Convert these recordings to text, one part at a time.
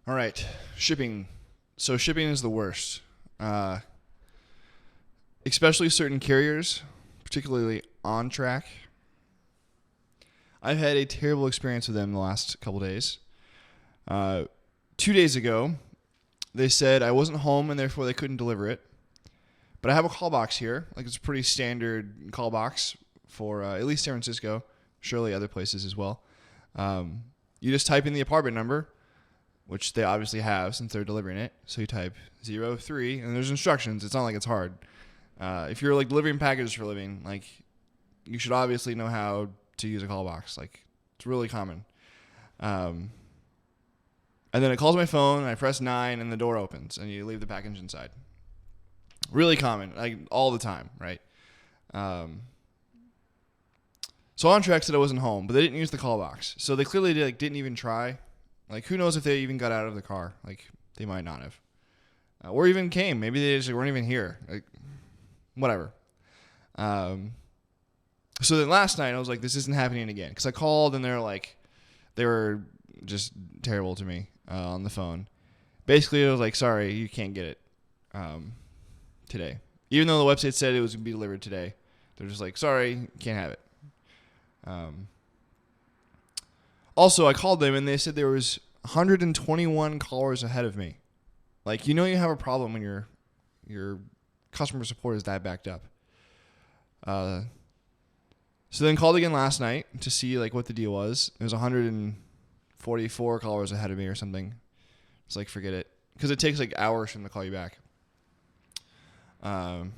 All right, shipping. So shipping is the worst, especially certain carriers, particularly OnTrac. I've had a terrible experience with them the last couple days. 2 days ago, they said I wasn't home and therefore they couldn't deliver it. But I have a call box here. Like, it's a pretty standard call box for at least San Francisco, surely other places as well. You just type in the apartment number, which they obviously have since they're delivering it. So you type 03, and there's instructions. It's not like it's hard. If you're like delivering packages for a living, like, you should obviously know how to use a call box. Like, it's really common. And then it calls my phone, and I press 9, and the door opens, and you leave the package inside. Really common, like all the time, right? So OnTrac said I wasn't home, but they didn't use the call box. So they clearly didn't even try. Like, who knows if they even got out of the car? Like, they might not have. Or even came. Maybe they just weren't even here. Like, whatever. So then last night I was like, this isn't happening again. Because I called and they were just terrible to me on the phone. Basically, I was like, sorry, you can't get it today. Even though the website said it was going to be delivered today. They're just like, sorry, you can't have it. Also, I called them and they said there was 121 callers ahead of me. Like, you have a problem when your customer support is that backed up. So then called again last night to see like what the deal was. It was 144 callers ahead of me or something. It's like, forget it, because it takes like hours for them to call you back. But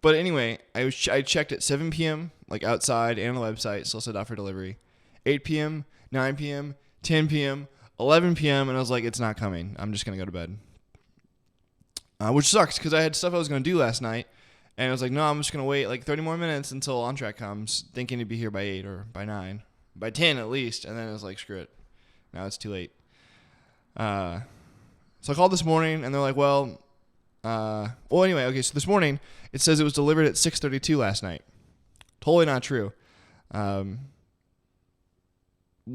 anyway, I checked at 7 p.m. like outside and on the website, still said out for delivery. 8 p.m., 9 p.m., 10 p.m., 11 p.m., and I was like, it's not coming. I'm just going to go to bed. Which sucks, because I had stuff I was going to do last night, and I was like, no, I'm just going to wait like 30 more minutes until OnTrac comes, thinking to be here by 8 or by 9. By 10 at least, and then I was like, screw it. Now it's too late. So I called this morning, and they're like, anyway, okay, so this morning, it says it was delivered at 6:32 last night. Totally not true.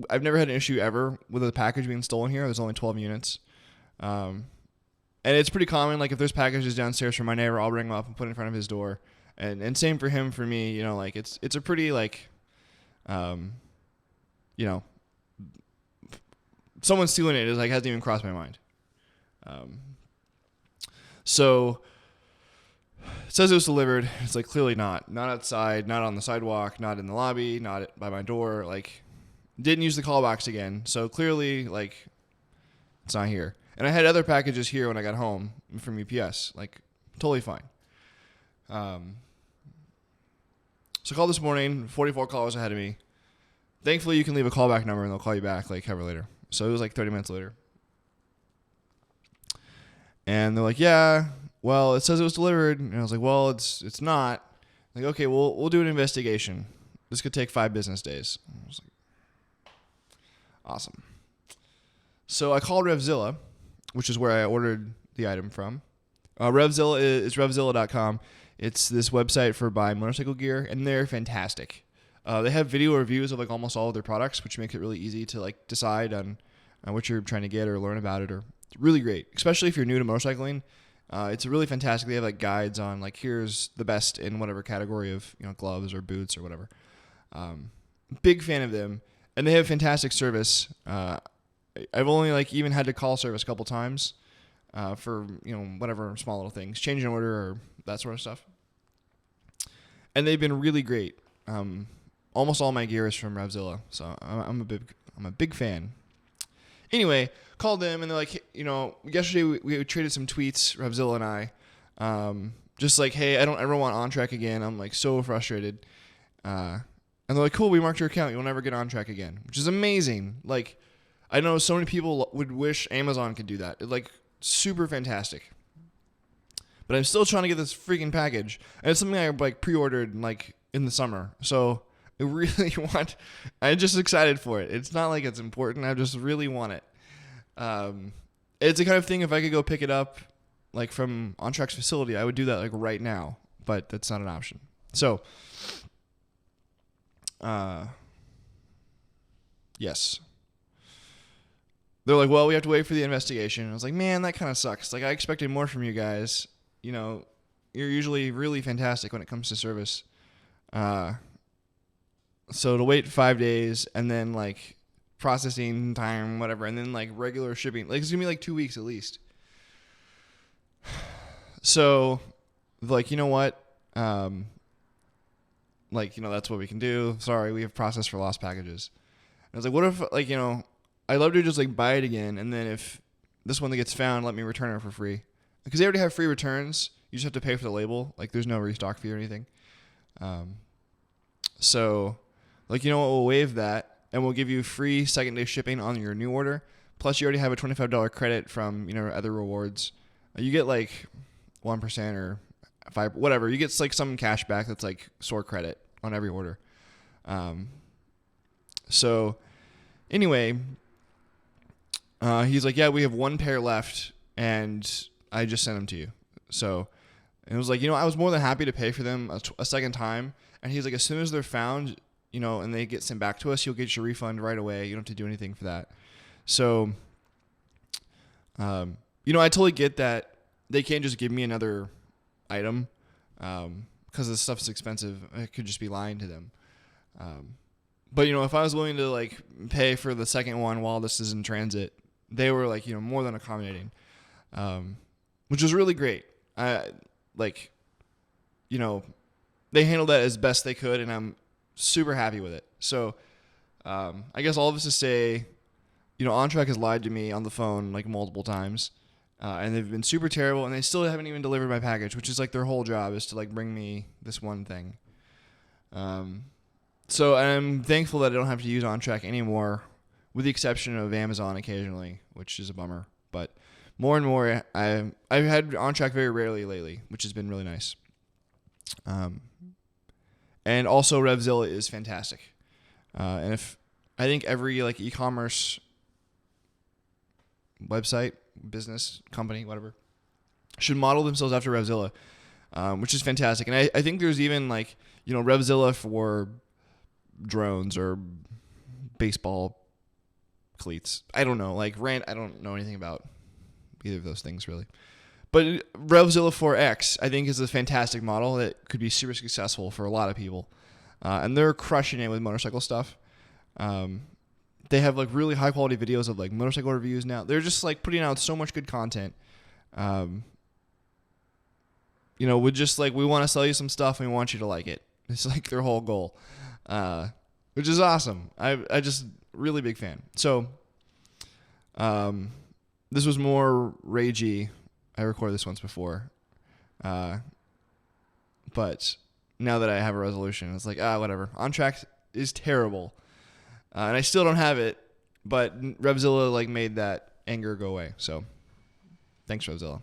I've never had an issue ever with a package being stolen here. There's only 12 units. And it's pretty common. Like, if there's packages downstairs from my neighbor, I'll ring them up and put it in front of his door. And same for him, for me, like, it's a pretty, like, someone stealing it is like, hasn't even crossed my mind. So it says it was delivered. It's like, clearly not outside, not on the sidewalk, not in the lobby, not by my door. Like, didn't use the call box again. So clearly, like, it's not here. And I had other packages here when I got home from UPS. Like, totally fine. So I called this morning, 44 callers ahead of me. Thankfully, you can leave a callback number and they'll call you back like however later. So it was like 30 minutes later. And they're like, yeah, well, it says it was delivered. And I was like, well, it's not. Like, okay, we'll do an investigation. This could take 5 business days. I was like, awesome. So I called RevZilla, which is where I ordered the item from. RevZilla is RevZilla.com. It's this website for buying motorcycle gear, and they're fantastic. They have video reviews of like almost all of their products, which makes it really easy to like decide on what you're trying to get or learn about it. Or it's really great, especially if you're new to motorcycling. It's really fantastic. They have like guides on like, here's the best in whatever category of gloves or boots or whatever. Big fan of them, and they have fantastic service. I've only like even had to call service a couple times for whatever small little things, change an order or that sort of stuff. And they've been really great. Almost all my gear is from RevZilla, so I'm a big fan. Anyway, called them and they're like, yesterday we traded some tweets, RevZilla and I, just like, hey, I don't ever want OnTrac again. I'm like so frustrated. And they're like, cool, we marked your account. You'll never get OnTrac again, which is amazing. Like, I know so many people would wish Amazon could do that. It's like super fantastic. But I'm still trying to get this freaking package. And it's something I like pre-ordered like in the summer. So I really I'm just excited for it. It's not like it's important. I just really want it. It's the kind of thing, if I could go pick it up like from OnTrac's facility, I would do that like right now. But that's not an option. So, yes. they're like, well, we have to wait for the investigation. And I was like, man, that kind of sucks. Like, I expected more from you guys. You know, you're usually really fantastic when it comes to service. So to wait 5 days and then like processing time, whatever, and then like regular shipping, like it's gonna be like 2 weeks at least. So, like, you know what? Like, you know, that's what we can do. Sorry, we have processed for lost packages. And I was like, what if, like, you know, I'd love to just like buy it again, and then if this one that gets found, let me return it for free. Because they already have free returns. You just have to pay for the label. Like, there's no restock fee or anything. So, like, you know what? We'll waive that, and we'll give you free second-day shipping on your new order. Plus, you already have a $25 credit from, you know, other rewards. You get like 1% or 5, whatever. You get like some cash back that's like store credit on every order. So, anyway, he's like, yeah, we have 1 pair left, and I just sent them to you. So, and it was like, you know, I was more than happy to pay for them a second time. And he's like, as soon as they're found, you know, and they get sent back to us, you'll get your refund right away. You don't have to do anything for that. So, you know, I totally get that they can't just give me another item because the stuff's expensive. I could just be lying to them. But, you know, if I was willing to, like, pay for the second one while this is in transit, they were, like, you know, more than accommodating, which was really great. Like, you know, they handled that as best they could, and I'm super happy with it. So, I guess all of this to say, you know, OnTrac has lied to me on the phone, like, multiple times, and they've been super terrible, and they still haven't even delivered my package, which is, like, their whole job is to, like, bring me this one thing. So I'm thankful that I don't have to use OnTrac anymore, with the exception of Amazon occasionally, which is a bummer. But more and more, I've had OnTrac very rarely lately, which has been really nice. And also RevZilla is fantastic. And if I think every like e-commerce website, business, company, whatever, should model themselves after RevZilla, which is fantastic. And I think there's even like, you know, RevZilla for drones or baseball cleats. I don't know. Like I don't know anything about either of those things really. But RevZilla 4X, I think, is a fantastic model that could be super successful for a lot of people. And they're crushing it with motorcycle stuff. They have like really high quality videos of like motorcycle reviews now. They're just like putting out so much good content. You know, we just like, we want to sell you some stuff and we want you to like it. It's like their whole goal, which is awesome. I just really big fan. So, this was more ragey. I recorded this once before. But now that I have a resolution, it's like, whatever. OnTrac is terrible. And I still don't have it, but RevZilla like made that anger go away. So thanks, RevZilla.